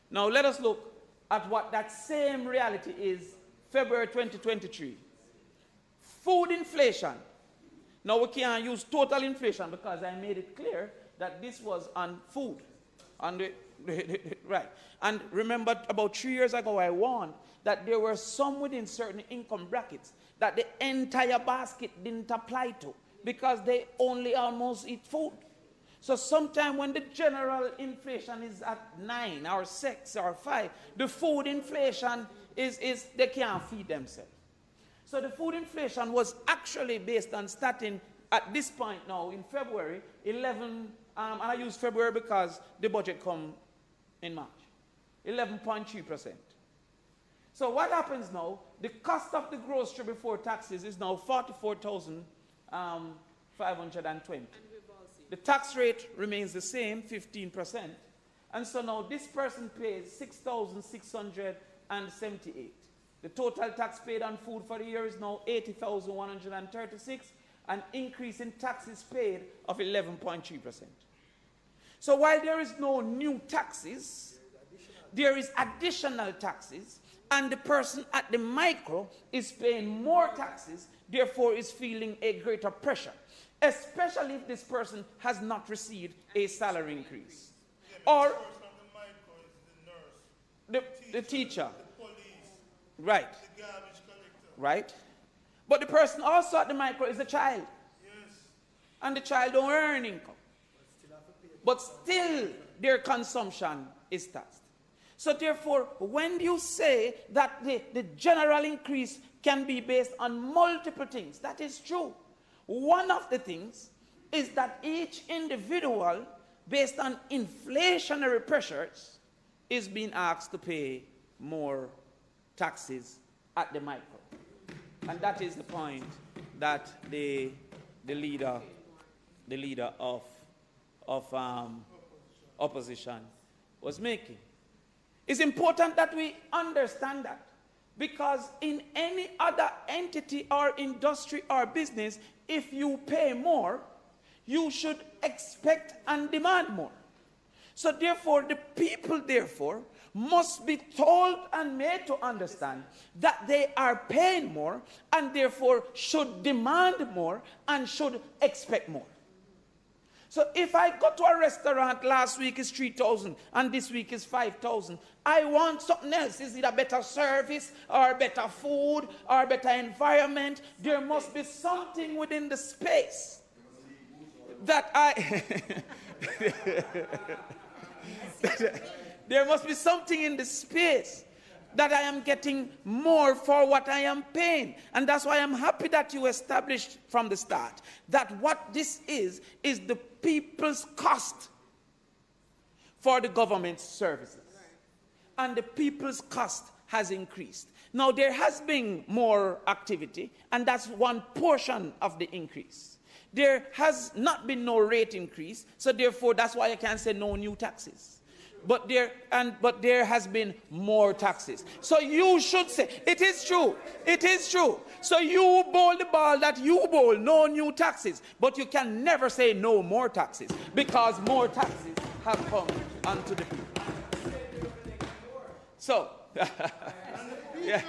Now let us look at what that same reality is February 2023. Food inflation. Now we can't use total inflation because I made it clear that this was on food. On the right. And remember about 3 years ago I warned that there were some within certain income brackets that the entire basket didn't apply to because they only almost eat food. So sometime when the general inflation is at 9 or 6 or 5, the food inflation is they can't feed themselves. So the food inflation was actually based on starting at this point now in February 11, and I use February because the budget come in March, 11.3%. So what happens now, the cost of the grocery before taxes is now 44,520. The tax rate remains the same, 15%. And so now this person pays 6,678. The total tax paid on food for the year is now 80,136, an increase in taxes paid of 11.3%. So while there is no new taxes, there is additional taxes, and the person at the micro is paying more taxes, therefore is feeling a greater pressure, especially if this person has not received a salary increase. Or the teacher. The police. Right. The garbage collector. Right. But the person also at the micro is a child. Yes. And the child don't earn income. But still their consumption is taxed. So therefore, when you say that the general increase can be based on multiple things, that is true. One of the things is that each individual, based on inflationary pressures, is being asked to pay more taxes at the micro. And that is the point that the leader of opposition was making. It's important that we understand that, because in any other entity or industry or business, if you pay more, you should expect and demand more. So therefore, the people therefore must be told and made to understand that they are paying more and therefore should demand more and should expect more. So if I go to a restaurant, last week is 3,000 and this week is 5,000, I want something else. Is it a better service or better food or better environment? There must be something within the space that there must be something in the space that I am getting more for what I am paying. And that's why I'm happy that you established from the start that what this is the people's cost for the government services. And the people's cost has increased. Now there has been more activity, and that's one portion of the increase. There has not been no rate increase, so therefore that's why I can't say no new taxes. But there has been more taxes. So you should say, it is true, it is true. So you bowl the ball that you bowl, no new taxes. But you can never say no more taxes, because more taxes have come onto the people. So, yeah.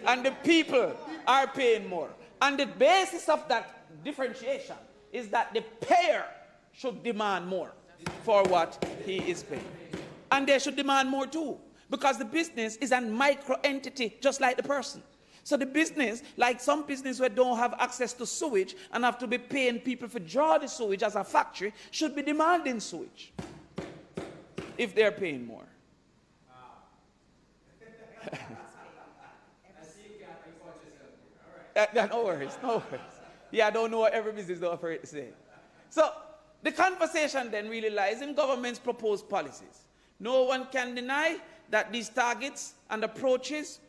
And the people are paying more. And the basis of that differentiation is that the payer should demand more for what he is paying. And they should demand more too, because the business is a micro entity just like the person. So the business, like some business where don't have access to sewage and have to be paying people for draw the sewage as a factory, should be demanding sewage if they're paying more. No worries, no worries. Yeah, I don't know what every business does for it to say. So the conversation then really lies in government's proposed policies. No one can deny that these targets and approaches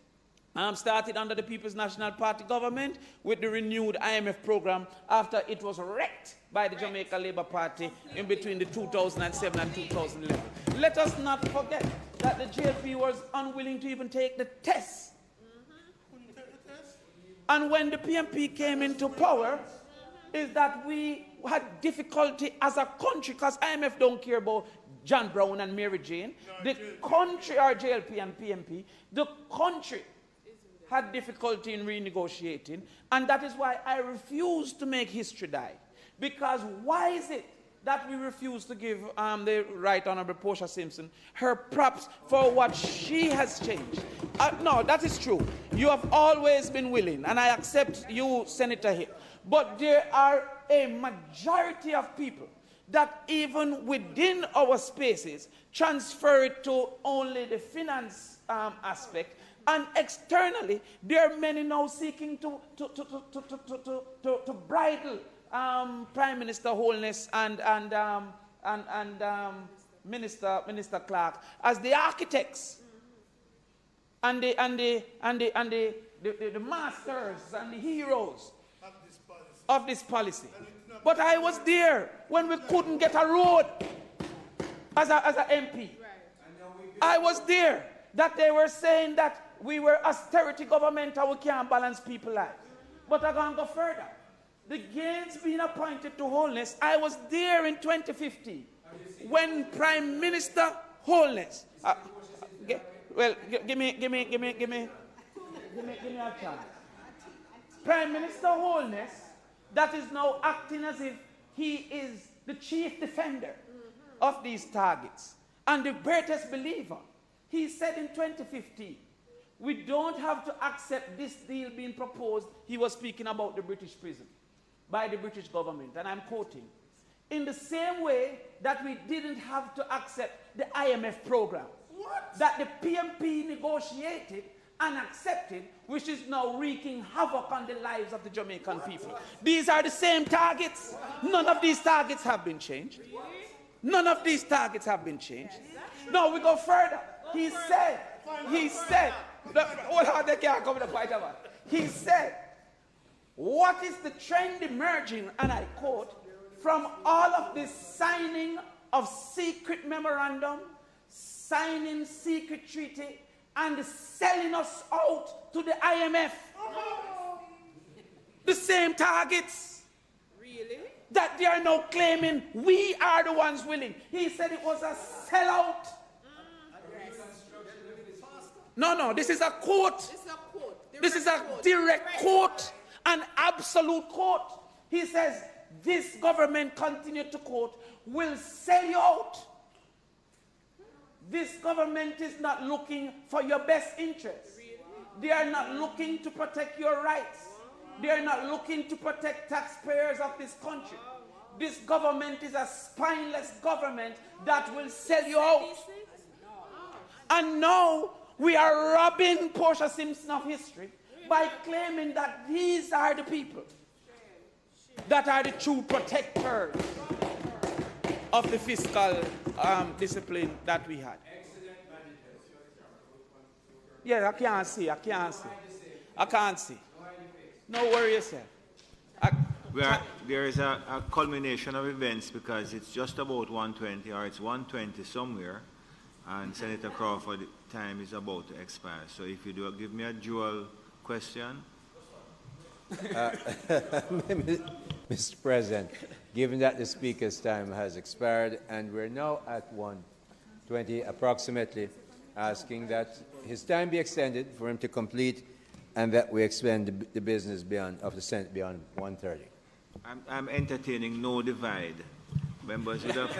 started under the People's National Party government with the renewed IMF program after it was wrecked by the Jamaica Labour Party in between the 2007 and 2011. Let us not forget that the JLP was unwilling to even take the test. And when the PMP came into power, is that we had difficulty as a country, because IMF don't care about John Brown and Mary Jane. The country, or JLP and PMP, the country had difficulty in renegotiating, and that is why I refuse to make history die. Because why is it that we refuse to give the Right Honorable Portia Simpson her props for what she has changed? No, that is true. You have always been willing, and I accept you, Senator Hill. But there are a majority of people that even within our spaces transfer it to only the finance aspect, and externally there are many now seeking to bridle Prime Minister Holness and Minister Clark as the architects and the masters and the heroes of this policy. But I was there when we couldn't get a road as an MP. I was there that they were saying that we were austerity government and we can't balance people's lives. But I'm going to go further. The Gaines being appointed to Holness, I was there in 2015 when Prime Minister Holness. Give me a chance. Prime Minister Holness, that is now acting as if he is the chief defender of these targets and the greatest believer. He said in 2015, we don't have to accept this deal being proposed. He was speaking about the British prison by the British government, and I'm quoting, in the same way that we didn't have to accept the IMF program, that the PMP negotiated and accepted, which is now wreaking havoc on the lives of the Jamaican people. These are the same targets. None of these targets have been changed. None of these targets have been changed. No, we go further. He said, hold on, they can't come to the point about it. He said, what is the trend emerging, and I quote, from all of this signing of secret memorandum, signing secret treaty, and selling us out to the IMF? The same targets. Really? That they are now claiming we are the ones willing. He said it was a sellout. No, this is a quote. This is a direct quote, an absolute quote. He says, this government, continue to quote, will sell you out. This government is not looking for your best interests. They are not looking to protect your rights. They are not looking to protect taxpayers of this country. This government is a spineless government that will sell you out. And now we are robbing Portia Simpson of history by claiming that these are the people that are the true protectors of the fiscal discipline that we had. Yeah, I can't see. No worry yourself. There is a culmination of events because it's just about 1:20 or it's 1:20 somewhere, and Senator Crawford time is about to expire. So if you do give me a dual question. Mr. President, given that the Speaker's time has expired and we're now at 1:20 approximately, asking that his time be extended for him to complete and that we extend the business of the Senate beyond 1:30. I'm entertaining no divide. Members would have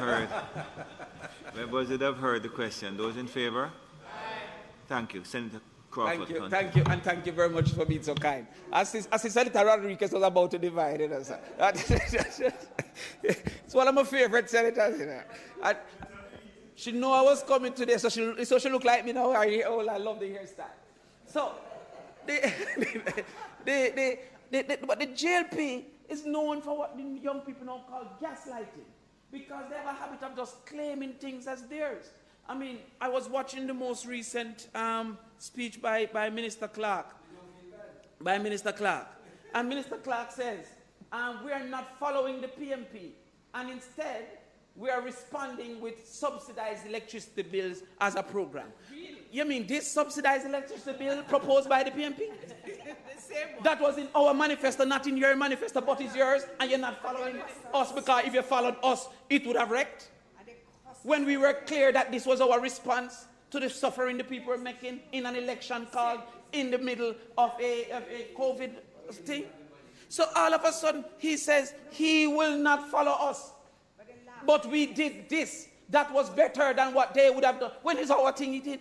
heard the question. Those in favor? Thank you. Senator Crawford. Thank you, and thank you very much for being so kind. As Senator Rodriguez was about to divide it, it's one of my favorite senators, you know. She knew I was coming today, so she looked like me now. I love the hairstyle. So, but the JLP is known for what the young people now call gaslighting, because they have a habit of just claiming things as theirs. I mean, I was watching the most recent speech by Minister Clark. And Minister Clark says, we are not following the PMP, and instead we are responding with subsidized electricity bills as a program. Really? You mean this subsidized electricity bill proposed by the PMP? That was in our manifesto, not in your manifesto, but it's yours, and you're not following us, because if you followed us, it would have wrecked. When we were clear that this was our response to the suffering the people were making in an election called in the middle of a COVID thing. So all of a sudden, he says he will not follow us. But we did this. That was better than what they would have done. When is our thing he did?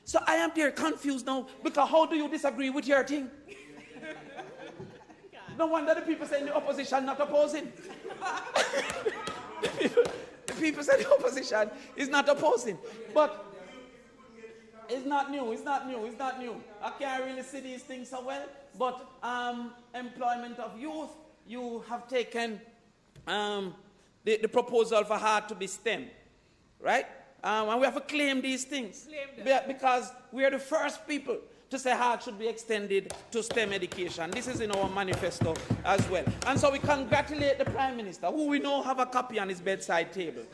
So I am there confused now, because how do you disagree with your thing? No wonder the people say in the opposition not opposing. the people say the opposition is not opposing. But it's not new, it's not new, it's not new. I can't really see these things so well, but employment of youth, you have taken the proposal for hard to be STEM, right? And we have to claim these things because we are the first people to say hard should be extended to STEM education. This is in our manifesto as well. And so we congratulate the Prime Minister, who we know have a copy on his bedside table,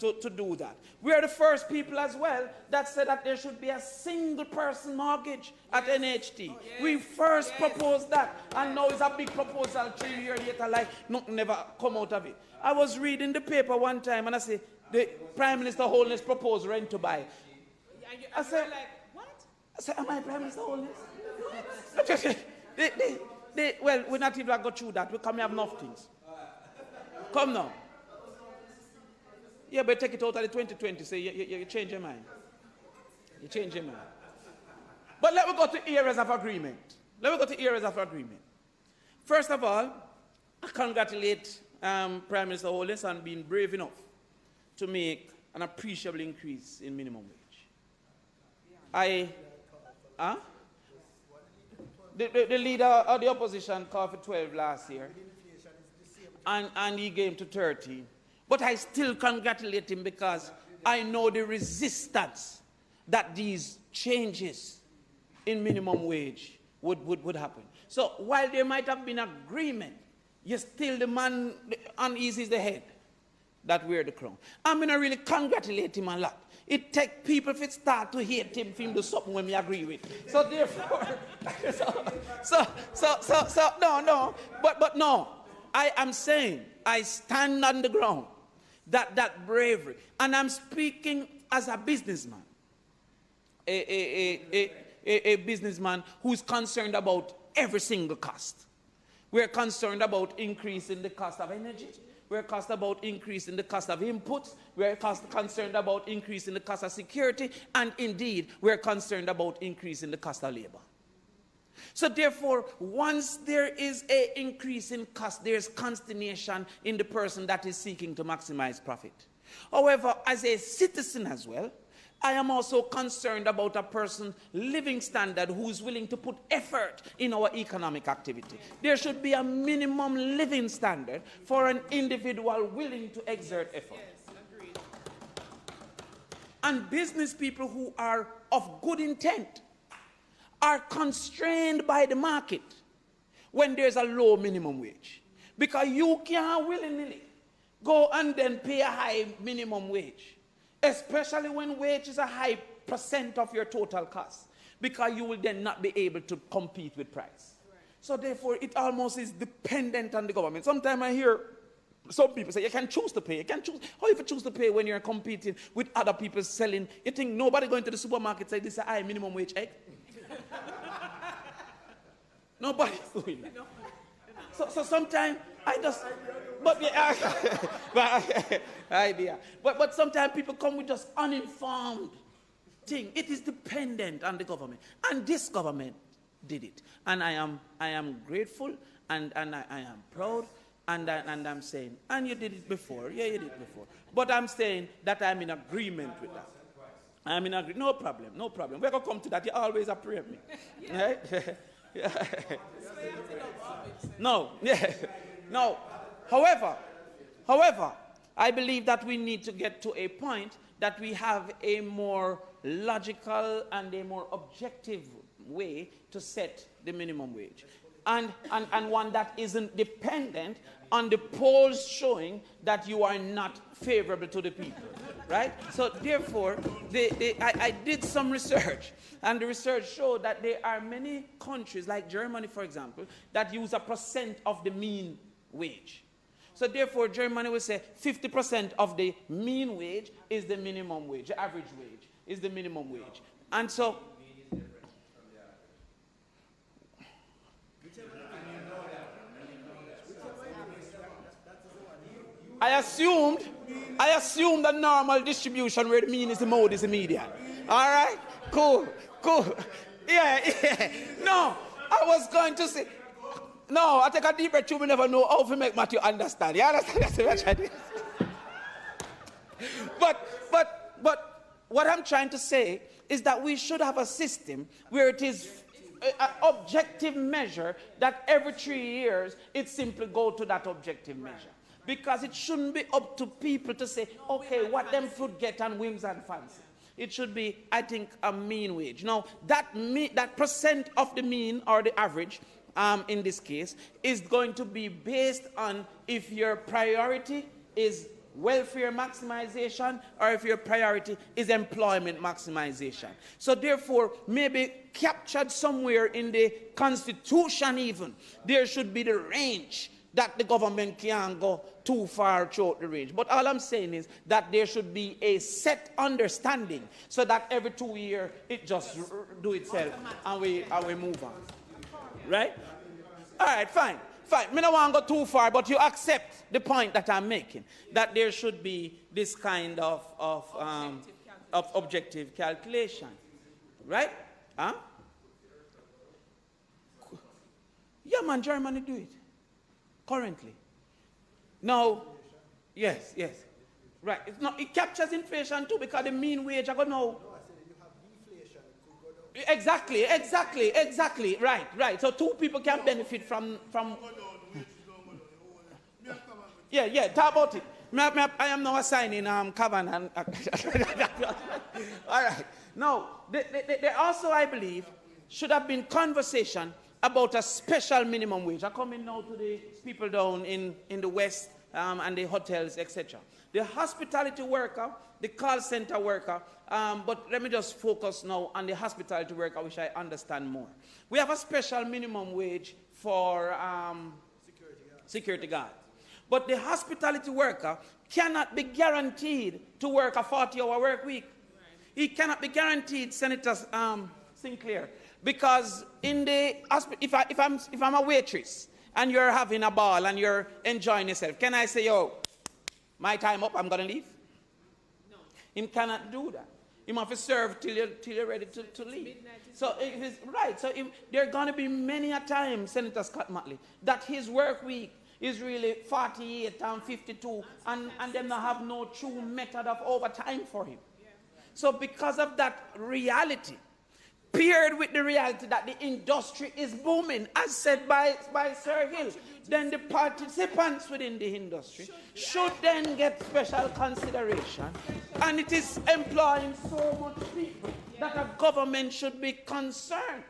to do that. We are the first people as well that said that there should be a single person mortgage at NHT. We first proposed that, and now it's a big proposal 3 years later, like nothing never come out of it. I was reading the paper one time and I said, the Prime Minister Holiness proposed rent to buy. I said, like, what? I said, am I Prime Minister Holiness? Well, we're not even go through that. We come here have enough things. Come now. Yeah, but take it out of the 2020. Say you change your mind. You change your mind. But let me go to areas of agreement. First of all, I congratulate Prime Minister Holiness on being brave enough to make an appreciable increase in minimum wage. The leader of the opposition called for 12 last year, and he gave to 30. But I still congratulate him because I know the resistance that these changes in minimum wage would happen. So while there might have been agreement, you still the man uneasy is the head that wear the crown. I'm going to really congratulate him a lot. It takes people if it start to hate him for him do something when we agree with. So therefore, but no, I am saying I stand on the ground that bravery, and I'm speaking as a businessman, a businessman who's concerned about every single cost. We're concerned about increasing the cost of energy. We're concerned about increasing the cost of inputs. We're concerned about increasing the cost of security. And indeed, we're concerned about increasing the cost of labor. So therefore, once there is an increase in cost, there's consternation in the person that is seeking to maximize profit. However, as a citizen as well, I am also concerned about a person's living standard who's willing to put effort in our economic activity. There should be a minimum living standard for an individual willing to exert effort. Yes, agreed. And business people who are of good intent are constrained by the market when there's a low minimum wage. Because you can't willingly go and then pay a high minimum wage, especially when wage is a high percent of your total cost, because you will then not be able to compete with price. Right. So therefore, it almost is dependent on the government. Sometimes I hear some people say, you can choose to pay. You can choose. How if you choose to pay when you're competing with other people selling? You think nobody going to the supermarket say, this is a high minimum wage egg? Nobody's doing that. So sometimes I just, but sometimes people come with just uninformed thing. It is dependent on the government, and this government did it, and I am grateful, and I am proud, and I'm saying, and you did it before, yeah, you did it before, but I'm saying that I'm in agreement with that. I'm in agreement. No problem. We're gonna come to that. You always approve me, right? No. However, I believe that we need to get to a point that we have a more logical and a more objective way to set the minimum wage. and one that isn't dependent on the polls showing that you are not favorable to the people, right? So therefore, I did some research, and the research showed that there are many countries, like Germany, for example, that use a percent of the mean wage. So therefore, Germany will say 50% of the mean wage is the minimum wage, the average wage is the minimum wage. And so I assumed the normal distribution where the mean is the mode is the median. All right? Cool. Yeah. No, I was going to say, no, I take a deep breath, you will never know how to make Matthew understand. You understand? That's what I did. But what I'm trying to say is that we should have a system where it is an objective measure that every 3 years it simply go to that objective measure. Because it shouldn't be up to people to say, okay, what them should get on whims and fancy. It should be, I think, a mean wage. Now, that percent of the mean or the average, in this case, is going to be based on if your priority is welfare maximization or if your priority is employment maximization. So therefore, maybe captured somewhere in the Constitution even, there should be the range that the government can't go too far throughout the range. But all I'm saying is that there should be a set understanding so that every 2 years it just do itself and we move on. Right? All right, fine. Me don't want to go too far, but you accept the point that I'm making, that there should be this kind of objective calculation. Right? Huh? Yeah, man, Germany do it. Currently. Now, yes. Right. It captures inflation too because the mean wage, I go now. Exactly. Right. So two people can benefit from. Yeah. Talk about it. I am now assigning Covenant. All right. Now, there also, I believe, should have been conversation about a special minimum wage. I'm coming now to the people down in the West and the hotels, etc. The hospitality worker, the call center worker, but let me just focus now on the hospitality worker, which I understand more. We have a special minimum wage for security guard. But the hospitality worker cannot be guaranteed to work a 40-hour work week. He cannot be guaranteed, Senator Sinclair. Because in the if I'm a waitress and you're having a ball and you're enjoying yourself, can I say, yo, my time up, I'm gonna leave? No. Him cannot do that. He must serve till you're ready to leave. So if it's right. So there are gonna be many a time, Senator Scott Matley, that his work week is really 48 and 52, and them not have no true method of overtime for him. So because of that reality, paired with the reality that the industry is booming, as said by Sir Hill, then the participants within the industry should then get special consideration. And it is employing so much people that a government should be concerned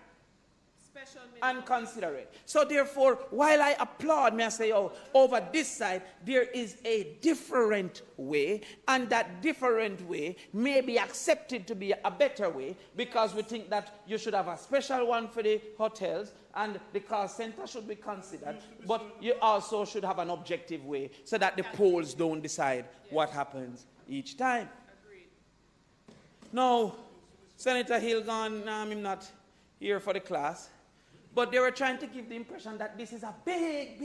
and considerate. So therefore, while I applaud, may I say, over this side, there is a different way, and that different way may be accepted to be a better way, because we think that you should have a special one for the hotels, and the call center should be considered, but you also should have an objective way, so that the polls don't decide what happens each time. Agreed. Now, Senator Hill gone, I'm not here for the class. But they were trying to give the impression that this is a big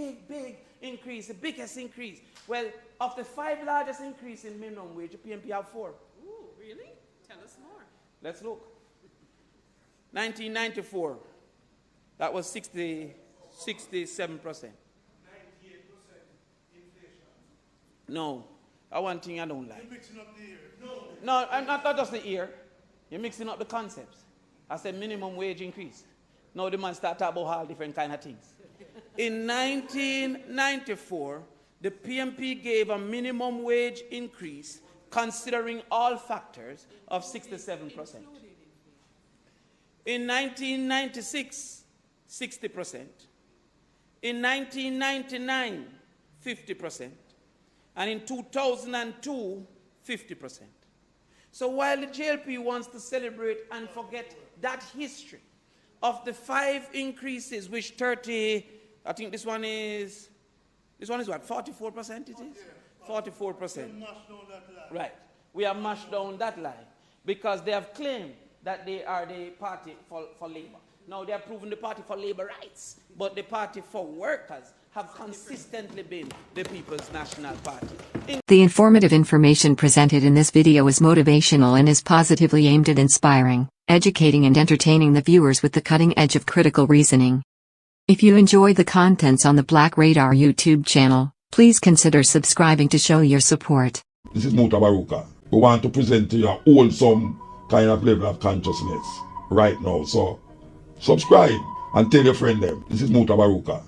increase, the biggest increase. Well, of the 5 largest increase in minimum wage, the PMP have 4. Ooh, really? Tell us more. Let's look. 1994, that was 67%. 98% inflation. No, that's one thing I don't like. You're mixing up the year. No, not just the year. You're mixing up the concepts. I said minimum wage increase. Now the man start talking about all different kind of things. In 1994, the PMP gave a minimum wage increase considering all factors of 67%. In 1996, 60%. In 1999, 50%. And in 2002, 50%. So while the JLP wants to celebrate and forget that history of the 5 increases, which 30, I think this one is what, 44% it is? 44%. Right. We have mashed down that lie because they have claimed that they are the party for labor. Now they have proven the party for labor rights, but the party for workers have consistently been the People's National Party. The informative information presented in this video is motivational and is positively aimed at inspiring, educating and entertaining the viewers with the cutting edge of critical reasoning. If you enjoy the contents on the Black Radar YouTube channel, please consider subscribing to show your support. This is Motivational. We want to present to you a wholesome kind of level of consciousness right now. So subscribe and tell your friend them. This is Motivational.